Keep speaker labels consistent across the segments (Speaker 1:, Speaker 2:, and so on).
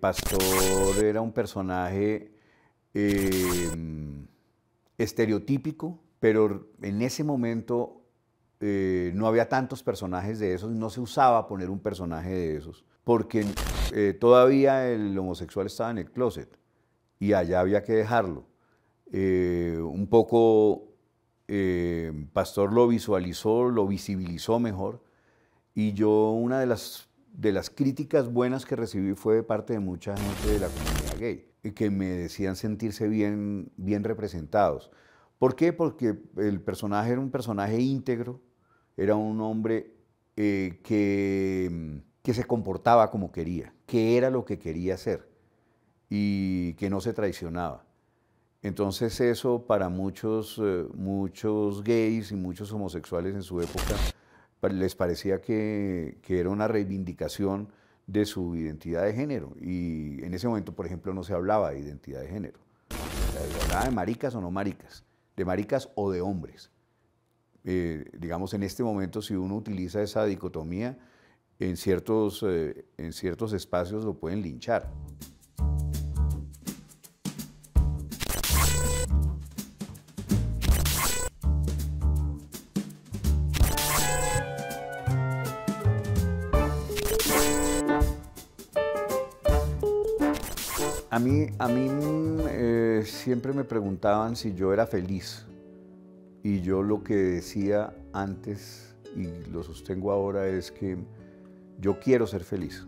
Speaker 1: Pastor era un personaje estereotípico, pero en ese momento no había tantos personajes de esos, no se usaba poner un personaje de esos, porque todavía el homosexual estaba en el closet y allá había que dejarlo. Un poco Pastor lo visualizó, lo visibilizó mejor, y yo una de las críticas buenas que recibí fue de parte de mucha gente de la comunidad gay, y que me decían sentirse bien, bien representados. ¿Por qué? Porque el personaje era un personaje íntegro, era un hombre que se comportaba como quería, que era lo que quería hacer y que no se traicionaba. Entonces eso para muchos, muchos gays y muchos homosexuales en su época les parecía que era una reivindicación de su identidad de género. Y en ese momento, por ejemplo, no se hablaba de identidad de género. Se hablaba de maricas o no maricas, de maricas o de hombres. Digamos, en este momento, si uno utiliza esa dicotomía, en ciertos espacios lo pueden linchar. A mí siempre me preguntaban si yo era feliz, y yo lo que decía antes y lo sostengo ahora es que yo quiero ser feliz,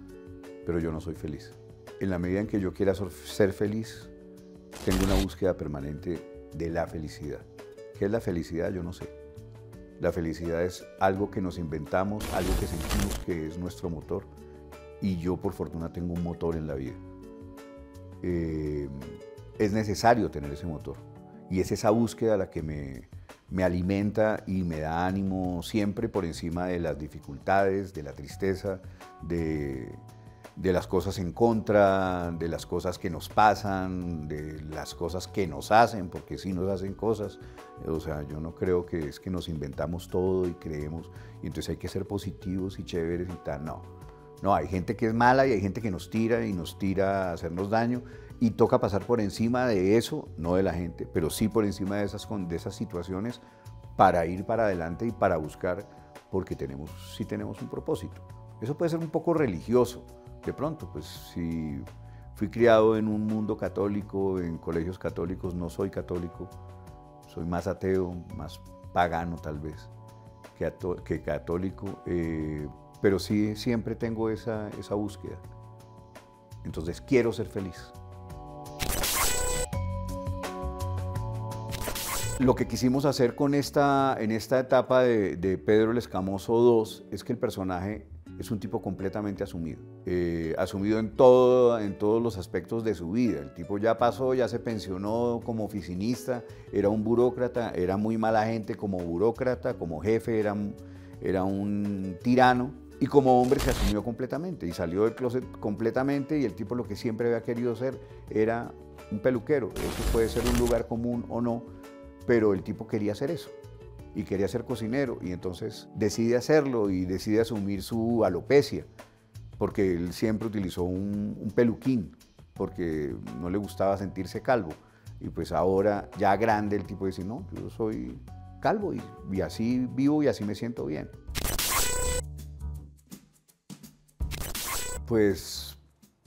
Speaker 1: pero yo no soy feliz. En la medida en que yo quiera ser feliz, tengo una búsqueda permanente de la felicidad. ¿Qué es la felicidad? Yo no sé. La felicidad es algo que nos inventamos, algo que sentimos que es nuestro motor, y yo por fortuna tengo un motor en la vida. Es necesario tener ese motor, y es esa búsqueda la que me alimenta y me da ánimo siempre por encima de las dificultades, de la tristeza, de las cosas en contra, de las cosas que nos pasan, de las cosas que nos hacen, porque sí nos hacen cosas. O sea, yo no creo que es que nos inventamos todo y creemos, y entonces hay que ser positivos y chéveres y tal, no. No, hay gente que es mala y hay gente que nos tira a hacernos daño, y toca pasar por encima de eso, no de la gente, pero sí por encima de esas situaciones para ir para adelante y para buscar, porque sí tenemos un propósito. Eso puede ser un poco religioso, de pronto, pues si fui criado en un mundo católico, en colegios católicos, no soy católico, soy más ateo, más pagano tal vez que católico, pero sí siempre tengo esa búsqueda. Entonces quiero ser feliz. Lo que quisimos hacer en esta etapa de Pedro el Escamoso 2 es que el personaje es un tipo completamente asumido. Asumido en todos los aspectos de su vida. El tipo ya pasó, ya se pensionó como oficinista, era un burócrata, era muy mala gente como burócrata, como jefe era un tirano. Y como hombre se asumió completamente y salió del closet completamente, y el tipo lo que siempre había querido ser era un peluquero. Eso puede ser un lugar común o no, pero el tipo quería hacer eso y quería ser cocinero, y entonces decide hacerlo y decide asumir su alopecia, porque él siempre utilizó un peluquín porque no le gustaba sentirse calvo, y pues ahora ya grande el tipo dice, no, yo soy calvo y así vivo y así me siento bien. Pues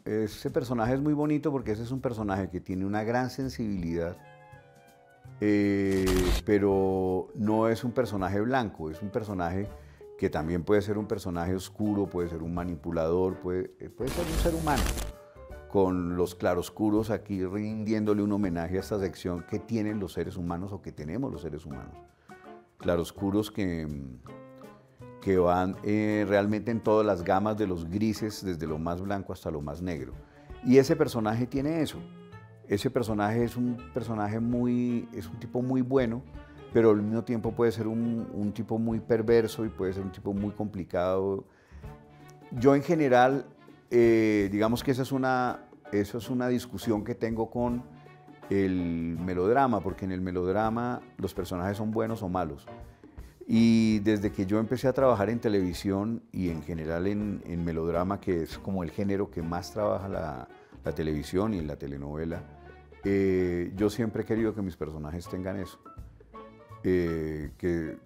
Speaker 1: ese personaje es muy bonito porque ese es un personaje que tiene una gran sensibilidad, pero no es un personaje blanco, es un personaje que también puede ser un personaje oscuro, puede ser un manipulador, puede ser un ser humano, con los claroscuros aquí rindiéndole un homenaje a esta sección que tienen los seres humanos o que tenemos los seres humanos. Claroscuros que van realmente en todas las gamas de los grises, desde lo más blanco hasta lo más negro. Y ese personaje tiene eso. Ese personaje es un tipo muy bueno, pero al mismo tiempo puede ser un tipo muy perverso y puede ser un tipo muy complicado. Yo en general, digamos que esa es una discusión que tengo con el melodrama, porque en el melodrama los personajes son buenos o malos. Y desde que yo empecé a trabajar en televisión y en general en melodrama, que es como el género que más trabaja la televisión y en la telenovela, yo siempre he querido que mis personajes tengan eso. Que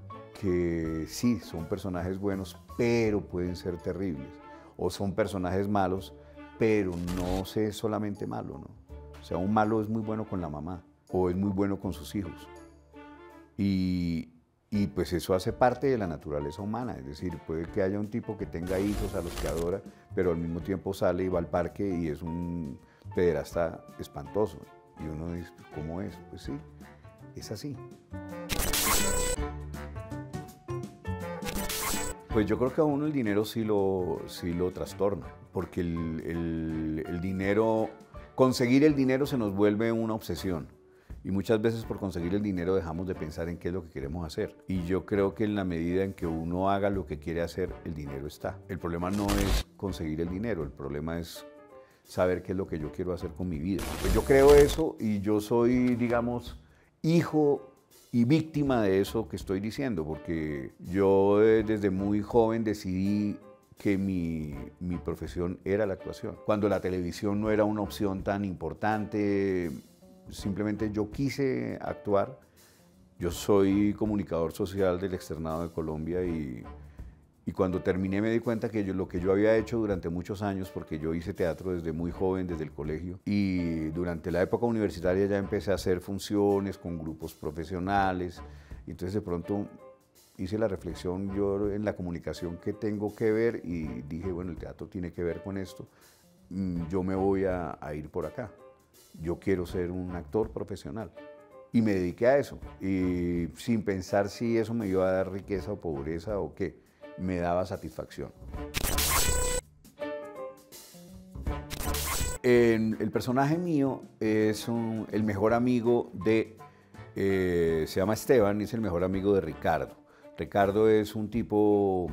Speaker 1: sí, son personajes buenos, pero pueden ser terribles. O son personajes malos, pero no sé solamente malo, ¿no? O sea, un malo es muy bueno con la mamá, o es muy bueno con sus hijos. Y pues eso hace parte de la naturaleza humana, es decir, puede que haya un tipo que tenga hijos a los que adora, pero al mismo tiempo sale y va al parque y es un pederasta espantoso. Y uno dice, ¿cómo es? Pues sí, es así. Pues yo creo que a uno el dinero sí lo trastorna, porque el dinero, conseguir el dinero se nos vuelve una obsesión. Y muchas veces por conseguir el dinero dejamos de pensar en qué es lo que queremos hacer. Y yo creo que en la medida en que uno haga lo que quiere hacer, el dinero está. El problema no es conseguir el dinero, el problema es saber qué es lo que yo quiero hacer con mi vida. Pues yo creo eso y yo soy, digamos, hijo y víctima de eso que estoy diciendo, porque yo desde muy joven decidí que mi profesión era la actuación. Cuando la televisión no era una opción tan importante, simplemente yo quise actuar. Yo soy comunicador social del Externado de Colombia y cuando terminé me di cuenta que lo que yo había hecho durante muchos años, porque yo hice teatro desde muy joven, desde el colegio, y durante la época universitaria ya empecé a hacer funciones con grupos profesionales, y entonces de pronto hice la reflexión yo en la comunicación que tengo que ver y dije, bueno, el teatro tiene que ver con esto, yo me voy a ir por acá. Yo quiero ser un actor profesional. Y me dediqué a eso, y sin pensar si eso me iba a dar riqueza o pobreza o qué, me daba satisfacción. El personaje mío es el mejor amigo de, se llama Esteban y es el mejor amigo de Ricardo. Ricardo es un tipo,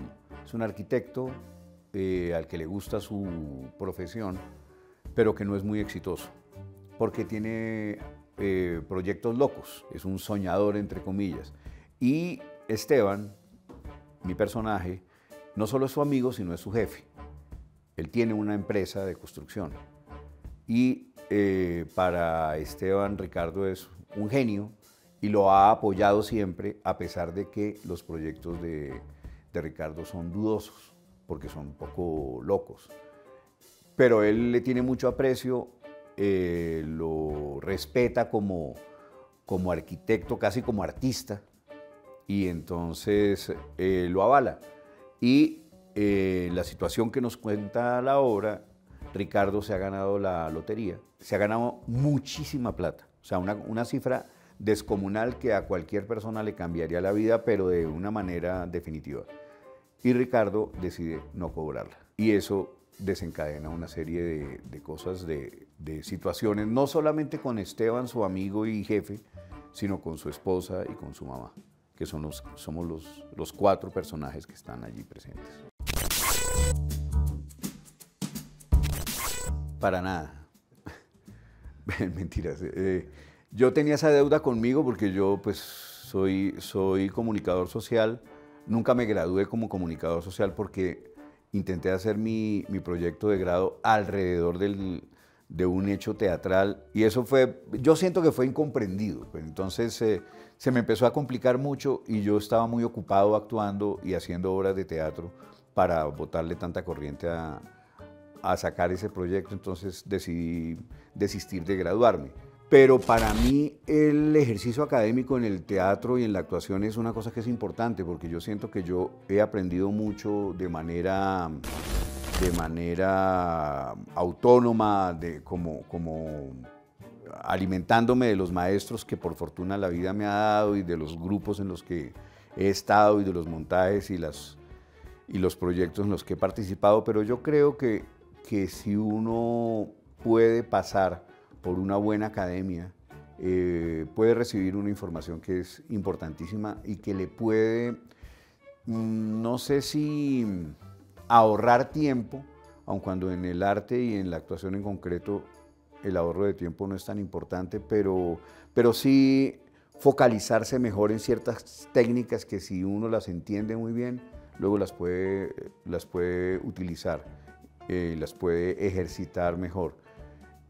Speaker 1: es un arquitecto al que le gusta su profesión, pero que no es muy exitoso, porque tiene proyectos locos, es un soñador entre comillas. Y Esteban, mi personaje, no solo es su amigo, sino es su jefe. Él tiene una empresa de construcción. Y para Esteban, Ricardo es un genio y lo ha apoyado siempre, a pesar de que los proyectos de Ricardo son dudosos, porque son un poco locos. Pero él le tiene mucho aprecio, lo respeta como arquitecto, casi como artista, y entonces lo avala. Y la situación que nos cuenta la obra, Ricardo se ha ganado la lotería, se ha ganado muchísima plata, o sea, una cifra descomunal que a cualquier persona le cambiaría la vida, pero de una manera definitiva. Y Ricardo decide no cobrarla. Y eso desencadena una serie de cosas, de situaciones, no solamente con Esteban, su amigo y jefe, sino con su esposa y con su mamá, que somos los 4 personajes que están allí presentes. Para nada. Mentiras. Yo tenía esa deuda conmigo porque yo pues soy comunicador social. Nunca me gradué como comunicador social porque intenté hacer mi proyecto de grado alrededor de un hecho teatral y eso fue, yo siento que fue incomprendido. Pues entonces se me empezó a complicar mucho y yo estaba muy ocupado actuando y haciendo obras de teatro para botarle tanta corriente a sacar ese proyecto, entonces decidí desistir de graduarme. Pero para mí el ejercicio académico en el teatro y en la actuación es una cosa que es importante porque yo siento que yo he aprendido mucho de manera autónoma, como alimentándome de los maestros que por fortuna la vida me ha dado y de los grupos en los que he estado y de los montajes y los proyectos en los que he participado, pero yo creo que si uno puede pasar por una buena academia, puede recibir una información que es importantísima y que le puede, no sé si ahorrar tiempo, aun cuando en el arte y en la actuación en concreto el ahorro de tiempo no es tan importante, pero sí focalizarse mejor en ciertas técnicas que si uno las entiende muy bien, luego las puede utilizar, las puede ejercitar mejor.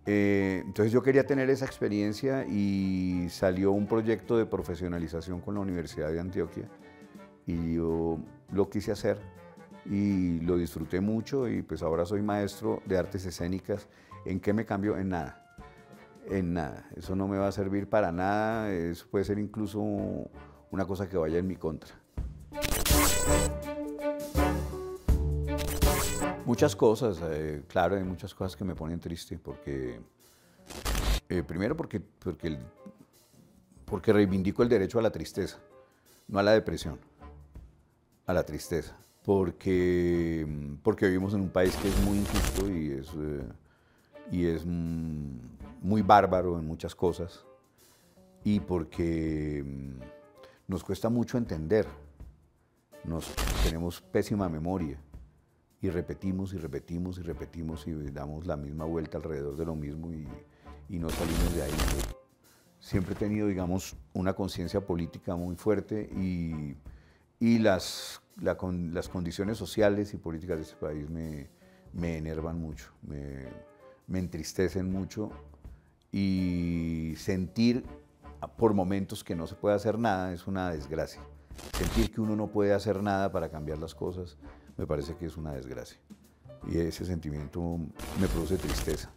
Speaker 1: Entonces yo quería tener esa experiencia y salió un proyecto de profesionalización con la Universidad de Antioquia y yo lo quise hacer y lo disfruté mucho y pues ahora soy maestro de artes escénicas. ¿En qué me cambio? En nada, en nada. Eso no me va a servir para nada, eso puede ser incluso una cosa que vaya en mi contra. Muchas cosas, claro, hay muchas cosas que me ponen triste porque, primero porque reivindico el derecho a la tristeza, no a la depresión, a la tristeza, porque vivimos en un país que es muy injusto y es muy bárbaro en muchas cosas y porque nos cuesta mucho entender, tenemos pésima memoria. Y repetimos y repetimos y repetimos y damos la misma vuelta alrededor de lo mismo y no salimos de ahí. Yo siempre he tenido, digamos, una conciencia política muy fuerte y las condiciones sociales y políticas de este país me enervan mucho, me entristecen mucho y sentir por momentos que no se puede hacer nada es una desgracia. Sentir que uno no puede hacer nada para cambiar las cosas me parece que es una desgracia. Y ese sentimiento me produce tristeza.